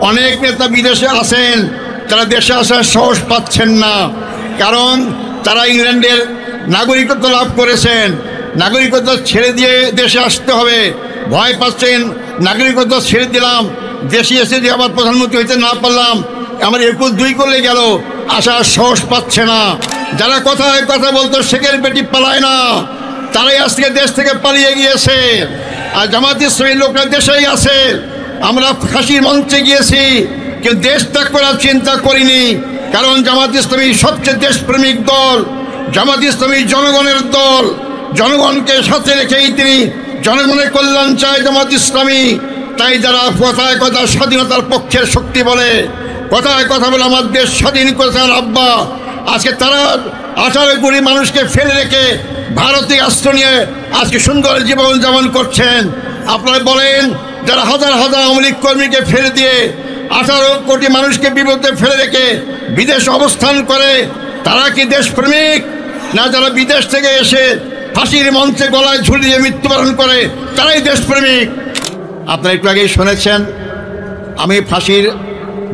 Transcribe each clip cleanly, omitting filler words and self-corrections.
অনেক নেতা বিদেশে আছেন, তারা দেশে আসার সাহস পাচ্ছেন না, কারণ তারা ইংল্যান্ডের নাগরিকত্ব লাভ করেছেন। নাগরিকত্ব ছেড়ে দিয়ে দেশে আসতে হবে, ভয় পাচ্ছেন। নাগরিকত্ব ছেড়ে দিলাম, দেশে এসে যে আবার প্রধানমন্ত্রী হইতে না পারলাম, আমার 21-2 করলে গেল, আসার সাহস পাচ্ছে না। যারা কথায় কথা বলতো শেখের বেটি পালায় না, তারাই আজকে দেশ থেকে পালিয়ে গিয়েছে। আর জামাত ইসলামীর লোকরা দেশেই আছে। আমরা ফাঁসির মঞ্চে গিয়েছি, কিন্তু দেশ ত্যাগ করার চিন্তা করিনি, কারণ জামাত ইসলামী সবচেয়ে দেশপ্রেমিক দল। জামাত ইসলামী জনগণের দল, জনগণকে সাথে রেখেই তিনি জনগণের কল্যাণ চায় জামাত ইসলামী। তাই যারা কথায় কথা স্বাধীনতার পক্ষের শক্তি বলে, কথায় কথা বলে আমার দেশ স্বাধীন করেছেন আব্বা, আজকে তারা 18 কোটি মানুষকে ফেলে রেখে ভারতে আশ্রয় নিয়ে আজকে সুন্দর জীবনযাপন করছেন। আপনারা বলেন, যারা হাজার হাজার আওয়ামী লীগ কর্মীকে ফেলে দিয়ে 18 কোটি মানুষকে বিপদে ফেলে রেখে বিদেশে অবস্থান করে, তারা কি দেশপ্রেমিক? না যারা বিদেশ থেকে এসে ফাঁসির মঞ্চে গলায় ঝুলিয়ে মৃত্যুবরণ করে, তারাই দেশপ্রেমিক। আপনারা একটু আগেই শুনেছেন, আমি ফাঁসির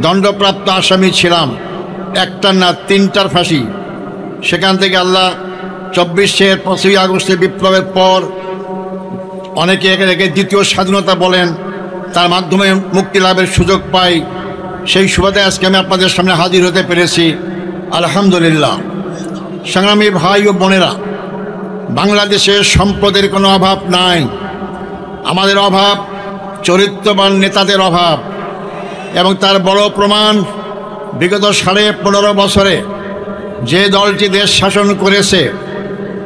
দণ্ডপ্রাপ্ত আসামি ছিলাম, একটার না 3টার ফাঁসি। সেখান থেকে আল্লাহ 25 আগস্টের বিপ্লবের পর অনেকে একে দ্বিতীয় স্বাধীনতা বলেন, তার মাধ্যমে মুক্তি লাভের সুযোগ পাই। সেই সুবাদে আজকে আমি আপনাদের সামনে হাজির হতে পেরেছি, আলহামদুলিল্লাহ। সংগ্রামী ভাই ও বোনেরা, বাংলাদেশে সম্পদের কোনো অভাব নাই, আমাদের অভাব চরিত্রবান নেতাদের অভাব। এবং তার বড় প্রমাণ, বিগত 15.5 বছরে যে দলটি দেশ শাসন করেছে,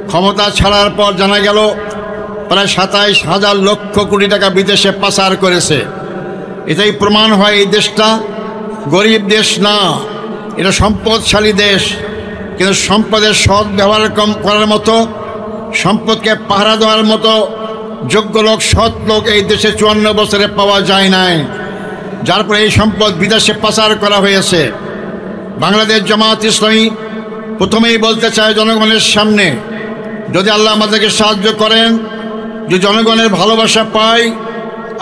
ক্ষমতা ছাড়ার পর জানা গেল প্রায় 27,000 লক্ষ কোটি টাকা বিদেশে পাচার করেছে। এটাই প্রমাণ হয় এই দেশটা গরিব দেশ না, এটা সম্পদশালী দেশ। কিন্তু সম্পদের সৎ ব্যবহার করার মতো, সম্পদকে পাহারা দেওয়ার মতো যোগ্য লোক, সৎ লোক এই দেশে 54 বছরে পাওয়া যায় নাই, যার পরে এই সম্পদ বিদেশে পাচার করা হয়েছে। বাংলাদেশ জামাত ইসলামী প্রথমেই বলতে চায় জনগণের সামনে, যদি আল্লাহ আমাদেরকে সাহায্য করেন, যে জনগণের ভালোবাসা পাই,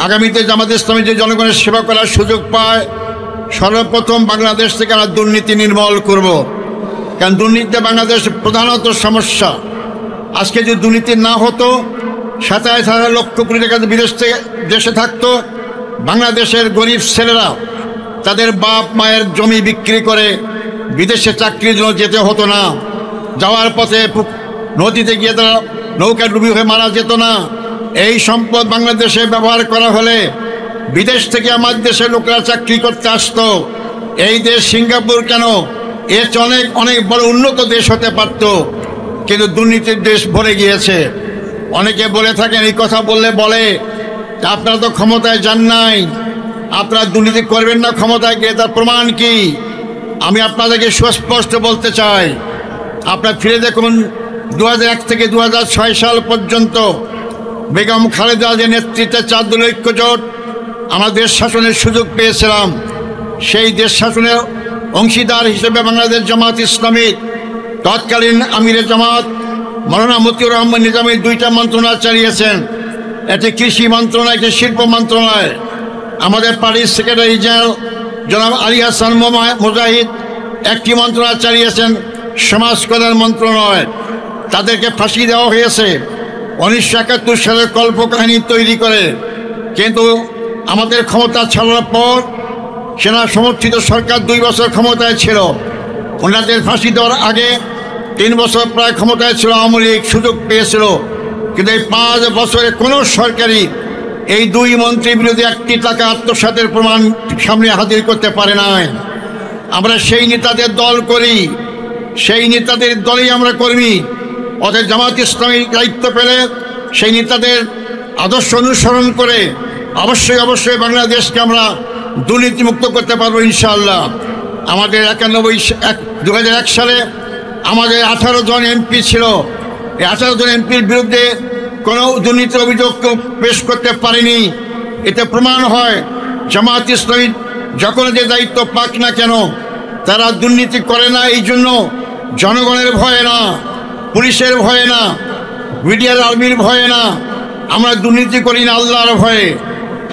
আগামীতে জামাত ইসলামী যে জনগণের সেবা করার সুযোগ পায়, সর্বপ্রথম বাংলাদেশ থেকে আমরা দুর্নীতি নির্মূল করব। কারণ দুর্নীতিতে বাংলাদেশের প্রধানত সমস্যা। আজকে যদি দুর্নীতি না হতো, 27,000 লক্ষ কোটি টাকা বিদেশ থেকে দেশে থাকতো, বাংলাদেশের গরিব ছেলেরা তাদের বাপ মায়ের জমি বিক্রি করে বিদেশে চাকরির জন্য যেতে হতো না, যাওয়ার পথে নদীতে গিয়ে তারা নৌকা ডুবি হয়ে মারা যেত না। এই সম্পদ বাংলাদেশে ব্যবহার করা হলে বিদেশ থেকে আমার দেশের লোকেরা চাকরি করতে আসতো। এই দেশ সিঙ্গাপুর কেন, এর অনেক অনেক বড় উন্নত দেশ হতে পারত, কিন্তু দুর্নীতির দেশ ভরে গিয়েছে। অনেকে বলে থাকেন, এই কথা বললে বলে আপনারা তো ক্ষমতায় যান নাই, আপনারা দুর্নীতি করবেন না ক্ষমতায় গিয়ে, তার প্রমাণ কি? আমি আপনাদেরকে সুস্পষ্ট বলতে চাই, আপনারা ফিরে দেখুন 2001 থেকে 2006 সাল পর্যন্ত বেগম খালেদা জিয়ার নেতৃত্বে 4 দলীয় ঐক্যজোট আমরা দেশ শাসনের সুযোগ পেয়েছিলাম। সেই দেশ শাসনের অংশীদার হিসেবে বাংলাদেশ জামাত ইসলামী তৎকালীন আমিরে জামাত মাওলানা মতিউর রহমান নিজামী 2টা মন্ত্রণালয় চালিয়েছেন, একটি কৃষি মন্ত্রণালয়, একটি শিল্প মন্ত্রণালয়। আমাদের পার্টির সেক্রেটারি জেনারেল জনাব আলী হাসান মুজাহিদ একটি মন্ত্রণালয় চালিয়েছেন, সমাজ কল্যাণ মন্ত্রণালয়। তাদেরকে ফাঁসি দেওয়া হয়েছে 1971 সালের কল্পকাহিনী তৈরি করে। কিন্তু আমাদের ক্ষমতা ছাড়ার পর সেনা সমর্থিত সরকার 2 বছর ক্ষমতায় ছিল। ওনাদের ফাঁসি দেওয়ার আগে 3 বছর প্রায় ক্ষমতায় ছিল আওয়ামী লীগ, সুযোগ পেয়েছিল। কিন্তু এই 5 বছরে কোনো সরকারি এই 2 মন্ত্রী বিরোধী 1টি টাকা আত্মসাতের প্রমাণ সামনে হাজির করতে পারে নাই। আমরা সেই নেতাদের দল করি, সেই নেতাদের দলেই আমরা কর্মী। অতএব জামাত ইসলামী দায়িত্ব পেলে সেই নেতাদের আদর্শ অনুসরণ করে অবশ্যই অবশ্যই বাংলাদেশকে আমরা দুর্নীতিমুক্ত করতে পারবো ইনশাআল্লাহ। আমাদের 2001 সালে আমাদের 18 জন এমপি ছিল। এই 18 জন এমপির বিরুদ্ধে কোনো দুর্নীতির অভিযোগ পেশ করতে পারেনি। এতে প্রমাণ হয় জামাত ইসলামী যখন যে দায়িত্ব পাক না কেন, তারা দুর্নীতি করে না। এই জন্য জনগণের ভয়ে না, পুলিশের ভয়ে না, মিডিয়ার আর্মির ভয়ে না, আমরা দুর্নীতি করি না আল্লাহর ভয়ে।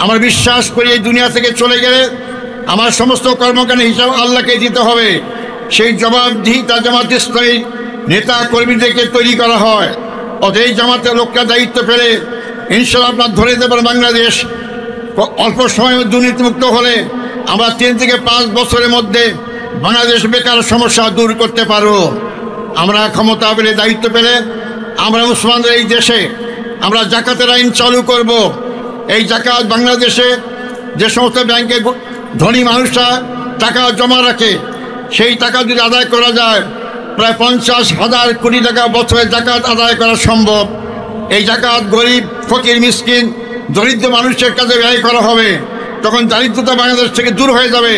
আমরা বিশ্বাস করি এই দুনিয়া থেকে চলে গেলে আমার সমস্ত কর্মকাণ্ডের হিসাব আল্লাহকে দিতে হবে। সেই জবাবদিহিতা জামাত ইসলামী নেতা কর্মীদেরকে তৈরি করা হয়। অতএব জামাতের লোকরা দায়িত্ব পেলে ইনশাআল্লাহ আপনার ধরে দেবেন বাংলাদেশ অল্প সময়ে দুর্নীতিমুক্ত হলে আমরা 3 থেকে 5 বছরের মধ্যে বাংলাদেশ বেকার সমস্যা দূর করতে পারব। আমরা ক্ষমতা পেলে দায়িত্ব পেলে আমরা মুসলমানদের এই দেশে আমরা জাকাতের আইন চালু করব। এই জাকাত বাংলাদেশে যে সমস্ত ব্যাংকে ধনী মানুষরা টাকা জমা রাখে সেই টাকা যদি আদায় করা যায় প্রায় 50,000 কোটি টাকা বছরে জাকাত আদায় করা সম্ভব। এই জাকাত গরিব ফকির মিসকিন দরিদ্র মানুষের কাছে ব্যয় করা হবে। তখন দারিদ্রতা বাংলাদেশ থেকে দূর হয়ে যাবে,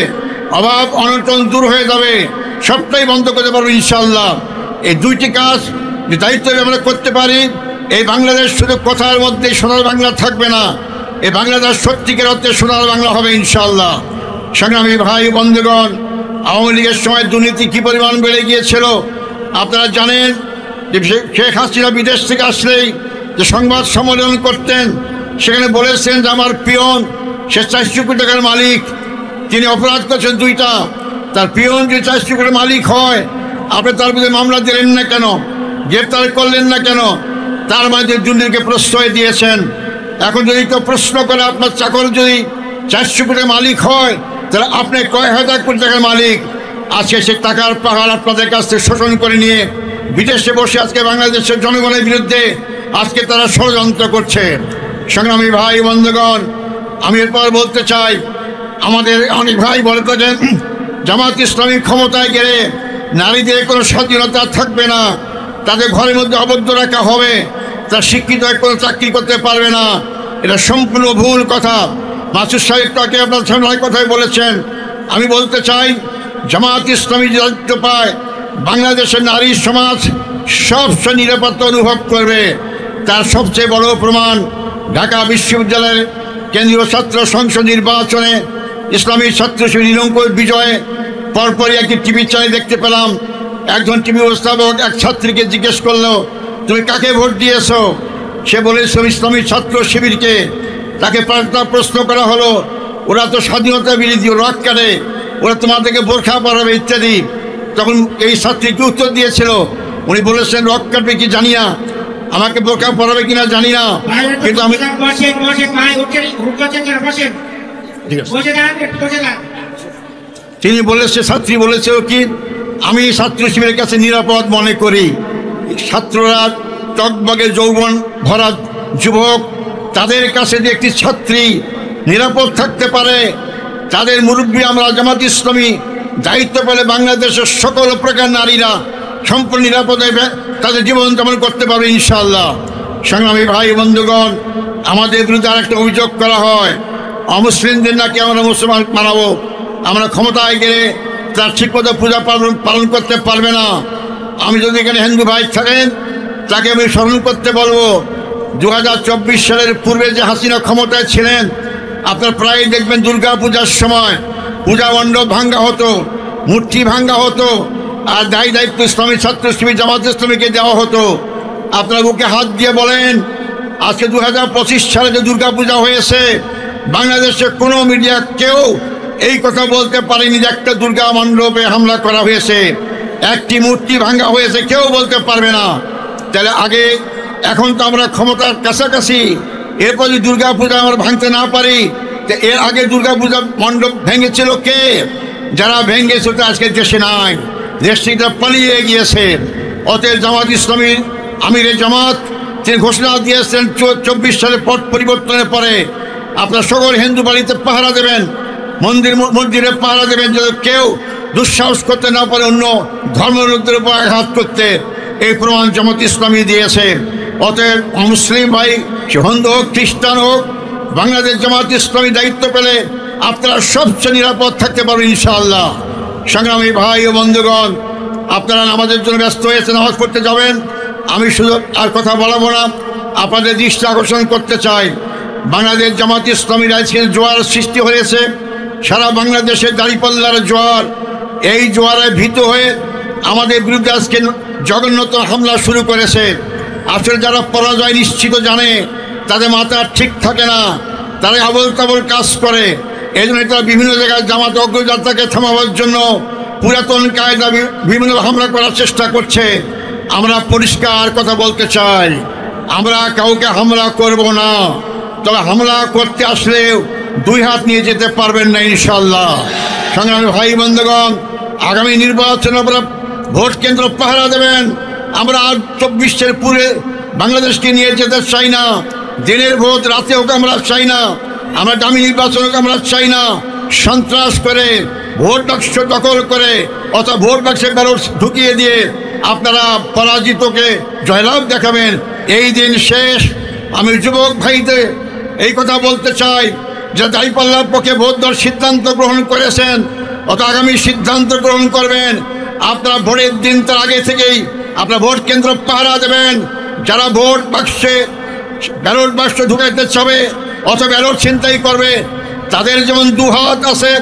অভাব অনটন দূর হয়ে যাবে, সবটাই বন্ধ করতে পারবো ইনশাআল্লাহ। এই দুইটি কাজ যে দায়িত্ব আমরা করতে পারি, এই বাংলাদেশ শুধু কথার মধ্যে সোনার বাংলা থাকবে না, এই বাংলাদেশ সত্যিকার অর্থে সোনার বাংলা হবে ইনশাআল্লাহ। সংগ্রামী ভাই বন্ধুগণ, আওয়ামী লীগের সময় দুর্নীতি কী পরিমাণ বেড়ে গিয়েছিল আপনারা জানেন। যে শেখ হাসিনা বিদেশ থেকে আসলেই যে সংবাদ সম্মেলন করতেন সেখানে বলেছেন যে আমার পিয়ন সে 400 কোটি টাকার মালিক, তিনি অপরাধ করেছেন 2টা। তার পিয়ন যে 400 কোটির মালিক হয় আপনি তার বিরুদ্ধে মামলা দিলেন না কেন, গ্রেপ্তার করলেন না কেন? তার মাঝে দুর্নীতিকে প্রশ্রয় দিয়েছেন। এখন যদি কেউ প্রশ্ন করে আপনার চাকর যদি 400 কোটির মালিক হয় তাহলে আপনি কয়েক হাজার কোটি টাকার মালিক। আজকে সে টাকার পাহাড় আপনাদের কাছ থেকে শোষণ করে নিয়ে বিদেশে বসে আজকে বাংলাদেশের জনগণের বিরুদ্ধে আজকে তারা ষড়যন্ত্র করছে। সংগ্রামী ভাই বন্ধুগণ, আমি এরপর বলতে চাই, আমাদের অনেক ভাই বলে থাকেন জামাত ইসলামী ক্ষমতায় গেলে নারীদের কোনো স্বাধীনতা থাকবে না, তাদের ঘরের মধ্যে আবদ্ধ রাখা হবে, তারা শিক্ষিত হয়ে কোনো চাকরি করতে পারবে না। এটা সম্পূর্ণ ভুল কথা। মাসুদ সাহেব তাকে আপনার সামনে কথাই বলেছেন। আমি বলতে চাই জামাত ইসলামী দায়িত্ব পায় বাংলাদেশের নারী সমাজ সবচেয়ে নিরাপত্তা অনুভব করবে। তার সবচেয়ে বড় প্রমাণ ঢাকা বিশ্ববিদ্যালয়ের কেন্দ্রীয় ছাত্র সংসদ নির্বাচনে ইসলামী ছাত্র শিবির নিরঙ্কুশ বিজয়ে পরপরই একটি টিভি চ্যানেল দেখতে পেলাম। একজন টিভি উপস্থাপক এক ছাত্রীকে জিজ্ঞেস করলো, তুমি কাকে ভোট দিয়েছো? সে বলেছে ইসলামী ছাত্র শিবিরকে। তাকে পাল্টা প্রশ্ন করা হলো, ওরা তো স্বাধীনতা বিরোধী, রক কাটে, ওরা তোমাদেরকে বোরখা পরাবে ইত্যাদি। তখন এই ছাত্রীকে উত্তর দিয়েছিল, উনি বলেছেন রক কাটবে কি জানি না, আমাকে বোরখা পরাবে কিনা জানি না, কিন্তু আমি তিনি বলেছে, ছাত্রী বলেছে কি আমি ছাত্র শিবিরের কাছে নিরাপদ মনে করি। ছাত্ররা টকবগে যৌবন ভরা যুবক, তাদের কাছে যে একটি ছাত্রী নিরাপদ থাকতে পারে, তাদের মুরব্বী আমরা জামাত ইসলামী দায়িত্ব পেলে বাংলাদেশের সকল প্রকার নারীরা সম্পূর্ণ নিরাপদে তাদের জীবনযাপন করতে পারবে ইনশাআল্লাহ। সংগ্রামী ভাই বন্ধুগণ, আমাদের বিরুদ্ধে আরেকটা অভিযোগ করা হয়, অমুসলিমদের নাকি আমরা মুসলমান বানাবো, আমরা ক্ষমতায় গেলে তার ঠিকমতো পূজা পালন করতে পারবে না। আমি যদি এখানে হিন্দু ভাই থাকেন তাকে আমি স্মরণ করতে বলবো, 2024 সালের পূর্বে যে হাসিনা ক্ষমতায় ছিলেন, আপনার প্রায় দেখবেন দুর্গা পূজার সময় পূজা মণ্ডপ ভাঙ্গা হতো, মূর্তি ভাঙ্গা হতো, আর দায়িত্ব ইসলামী ছাত্র শিবির জামাত ইসলামীকে দেওয়া হতো। আপনার বুকে হাত দিয়ে বলেন, আজকে 2025 সালে যে দুর্গা পূজা হয়েছে, বাংলাদেশে কোনো মিডিয়া কেউ এই কথা বলতে পারেনি যে একটা দুর্গা মণ্ডপে হামলা করা হয়েছে, একটি মূর্তি ভাঙ্গা হয়েছে, কেউ বলতে পারবে না। তাহলে আগে, এখন তো আমরা ক্ষমতার কাছাকাছি, এরপর যদি দুর্গা পূজা আমরা ভাঙতে না পারি, তো এর আগে দুর্গা পূজা মণ্ডপ ভেঙেছিল কে? যারা ভেঙেছিল তো আজকে দেশে নাই, দেশ থেকে পালিয়ে গিয়েছে। অতএব জামাত ইসলামী আমিরে জামাত তিনি ঘোষণা দিয়েছেন 24 সালের পট পরিবর্তনের পরে আপনার সকল হিন্দু বাড়িতে পাহারা দেবেন, মন্দিরে পাহারা দেবেন, যাতে কেউ দুঃসাহস করতে না পারে অন্য ধর্মের উপর আঘাত করতে। এই প্রমাণ জামাত ইসলামী দিয়েছে। অতএব মুসলিম ভাই সে হিন্দু হোক খ্রিস্টান হোক, বাংলাদেশ জামাত ইসলামী দায়িত্ব পেলে আপনারা সবচেয়ে নিরাপদ থাকতে পারবেন ইনশাআল্লাহ। সংগ্রামী ভাই ও বন্ধুগণ, আপনারা নামাজের জন্য ব্যস্ত হয়েছে, নামাজ পড়তে যাবেন। আমি শুধু আর কথা বলাবো না, আপনাদের দৃষ্টি আকর্ষণ করতে চাই, বাংলাদেশ জামাত ইসলামীর আজকে জোয়ার সৃষ্টি হয়েছে, সারা বাংলাদেশে দাঁড়িপাল্লার জোয়ার। এই জোয়ারে ভীত হয়ে আমাদের বিরুদ্ধে আজকে জঘন্যতম হামলা শুরু করেছে। আসলে যারা পরাজয় নিশ্চিত জানে, তাদের মাথা ঠিক থাকে না, তারা আবল তাবল কাজ করে। এই জন্য তারা বিভিন্ন জায়গায় জামাত অগ্রযাত্রাকে থামাবার জন্য পুরাতন কায়দা বিভিন্ন হামলা করার চেষ্টা করছে। আমরা পরিষ্কার কথা বলতে চাই, আমরা কাউকে হামলা করব না, তবে হামলা করতে আসলে দুই হাত নিয়ে যেতে পারবেন না ইনশাল্লাহ। সংগ্রামী ভাই বন্ধুগণ, আগামী নির্বাচনে আপনারা ভোট কেন্দ্র পাহারা দেবেন। আমরা আর 24-এর পুরে বাংলাদেশকে নিয়ে যেতে চাই না। দিনের ভোট রাতে হোক আমরা চাই না, আমরা দামি নির্বাচন হোক আমরা চাই না। সন্ত্রাস করে ভোট বাক্স দখল করে অথবা ভোট বাক্সে ব্যালট ঢুকিয়ে দিয়ে আপনারা পরাজিতকে জয়লাভ দেখাবেন, এই দিন শেষ। আমি যুবক ভাইদের এই কথা বলতে চাই যে দাঁড়িপাল্লার পক্ষে ভোট দেওয়ার সিদ্ধান্ত গ্রহণ করেছেন অথবা আগামী সিদ্ধান্ত গ্রহণ করবেন। আপনারা ভোটের দিন তার আগে থেকেই আপনারা ভোট কেন্দ্র পাহারা দেবেন। যারা ভোট বাক্সে ব্যালট বাক্স ঢুকাইতে চাবে অথবা ব্যালট ছিনতাই করবে, তাদের যেমন দু হাত আছে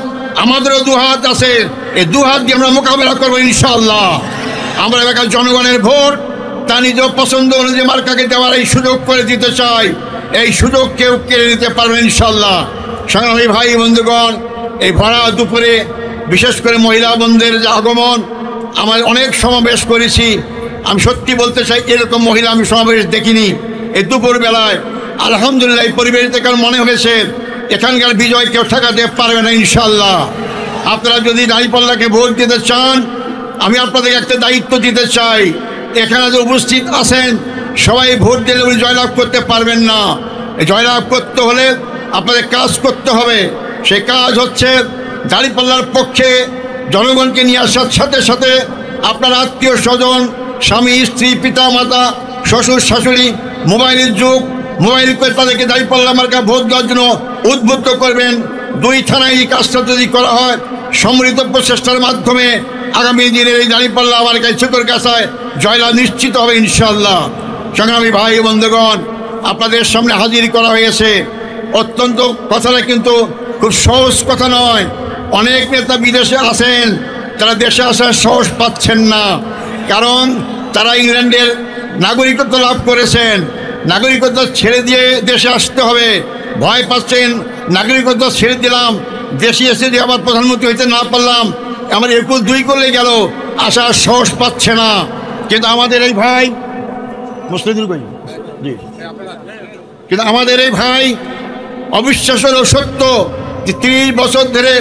আমাদেরও দু হাত আছে, এই দু হাত দিয়ে আমরা মোকাবেলা করবো ইনশাআল্লাহ। আমরা এলাকার জনগণের ভোট তা নিজ পছন্দ অনুযায়ী মার্কাকে দেওয়ার এই সুযোগ করে দিতে চাই। এই সুযোগ কেউ কেড়ে নিতে পারবে ইনশাআল্লাহ। সংগ্রামী ভাই বন্ধুগণ, এই ভরা দুপুরে বিশেষ করে মহিলা বন্ধুদের যে আগমন, আমার অনেক সমাবেশ করেছি, আমি সত্যি বলতে চাই এরকম মহিলা আমি সমাবেশ দেখিনি। এই দুপুর বেলায় আলহামদুলিল্লাহ এই পরিবেশ থেকে মনে হয়েছে এখানকার বিজয় কেউ ঠেকাতে পারবে না ইনশাআল্লাহ। আপনারা যদি দাঁড়িপাল্লাকে ভোট দিতে চান, আমি আপনাদেরকে একটা দায়িত্ব দিতে চাই। এখানে যে উপস্থিত আছেন সবাই ভোট দিলে উনি জয়লাভ করতে পারবেন না। এই জয়লাভ করতে হলে আপনাদের কাজ করতে হবে। সেই কাজ হচ্ছে দাঁড়িপাল্লার পক্ষে জনগণকে নিয়ে আসার সাথে সাথে আপনার আত্মীয় স্বজন, স্বামী স্ত্রী, পিতা মাতা, শ্বশুর শাশুড়ি, মোবাইলের যুগ, মোবাইল করে তাদেরকে দাঁড়িপাল্লা মার্কা ভোট দেওয়ার জন্য উদ্বুদ্ধ করবেন। 2 থানায় এই কাজটা যদি করা হয়, সম্মিলিত প্রচেষ্টার মাধ্যমে আগামী দিনের এই দাঁড়িপাল্লা আমার কাছে চোখের কাছায় জয়লাভ নিশ্চিত হবে ইনশাআল্লাহ। সংগ্রামী ভাই বন্ধুগণ, আপনাদের সামনে হাজির করা হয়েছে অত্যন্ত কথাটা কিন্তু খুব সহজ কথা নয়। অনেক নেতা বিদেশে আছেন, তারা দেশে আসার সাহস পাচ্ছেন না, কারণ তারা ইংল্যান্ডের নাগরিকত্ব লাভ করেছেন। নাগরিকত্ব ছেড়ে দিয়ে দেশে আসতে হবে, ভয় পাচ্ছেন। নাগরিকত্ব ছেড়ে দিলাম, দেশে এসে দিয়ে আবার প্রধানমন্ত্রী হইতে না পারলাম, আমার 21-2 করলে গেল, আসার সাহস পাচ্ছে না। কিন্তু আমাদের এই ভাই মুসলিম জি, কিন্তু আমাদের এই ভাই অবিশ্বাস্য সত্য যে 30 বছর ধরে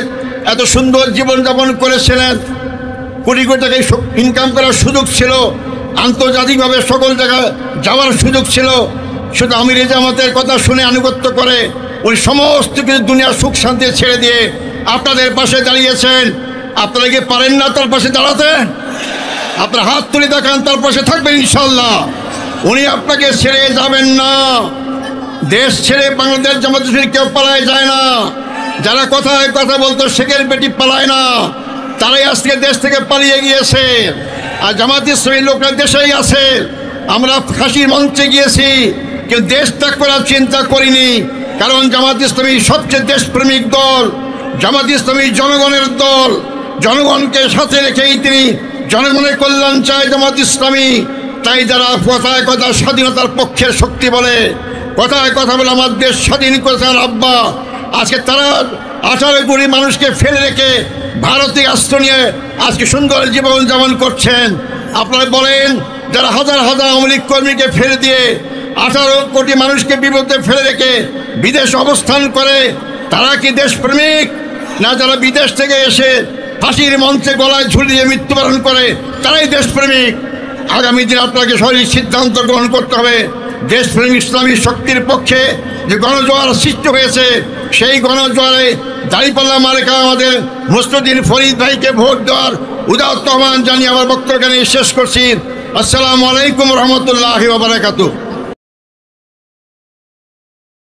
এত সুন্দর জীবনযাপন করেছিলেন, কোটি কোটি টাকা ইনকাম করার সুযোগ ছিল, আন্তর্জাতিকভাবে সকল জায়গায় যাওয়ার সুযোগ ছিল। শুধু আমির জামাতের কথা শুনে আনুগত্য করে উনি সমস্ত কিছু দুনিয়ার সুখ শান্তি ছেড়ে দিয়ে আপনাদের পাশে দাঁড়িয়েছেন। আপনারা কি পারেন না তার পাশে দাঁড়াতে? আপনার হাত তুলে দেখান, তার পাশে থাকবেন ইনশাআল্লাহ। উনি আপনাকে ছেড়ে যাবেন না। দেশ ছেড়ে বাংলাদেশ জামাত ইসলামী কেউ পালায় যায় না। যারা কথায় কথা বলতো শেখের বেটি পালায় না, তারাই আজকে দেশ থেকে পালিয়ে গিয়েছে। আর জামাত ইসলামী লোকরা দেশেই আছে। আমরা ফাঁসির মঞ্চে গিয়েছি, কিন্তু দেশ ত্যাগ করার চিন্তা করিনি, কারণ জামাত ইসলামী সবচেয়ে দেশপ্রেমিক দল। জামাত ইসলামী জনগণের দল, জনগণকে সাথে রেখেই তিনি জনগণের কল্যাণ চায় জামাত ইসলামী। তাই যারা কথায় কথা স্বাধীনতার পক্ষের শক্তি বলে, কথায় কথা বলে আমার দেশ স্বাধীন করেছেন আব্বা, আজকে তারা 18 কোটি মানুষকে ফেলে রেখে ভারতে আশ্রয় নিয়ে আজকে সুন্দর জীবনযাপন করছেন। আপনারা বলেন, যারা হাজার হাজার আওয়ামী লীগ কর্মীকে ফেলে দিয়ে 18 কোটি মানুষকে বিপদে ফেলে রেখে বিদেশ অবস্থান করে, তারা কি দেশপ্রেমিক? না, যারা বিদেশ থেকে এসে ফাঁসির মঞ্চে গলায় ঝুলিয়ে মৃত্যুবরণ করে তারাই দেশপ্রেমিক। আগামী দিন আপনাকে সঠিক সিদ্ধান্ত গ্রহণ করতে হবে। দেশপ্রেমিক ইসলামী শক্তির পক্ষে যে গণজোয়ার সৃষ্টি হয়েছে, সেই গণজোয়ারে দাঁড়িপাল্লা মার্কা আমাদের মুস্তাদিন ফরিদ ভাইকে ভোট দেওয়ার উদাত্ত আহ্বান জানিয়ে আমার বক্তব্য এখানে শেষ করছি। আসসালামু আলাইকুম রহমতুল্লাহি ওয়া বারাকাতুহু।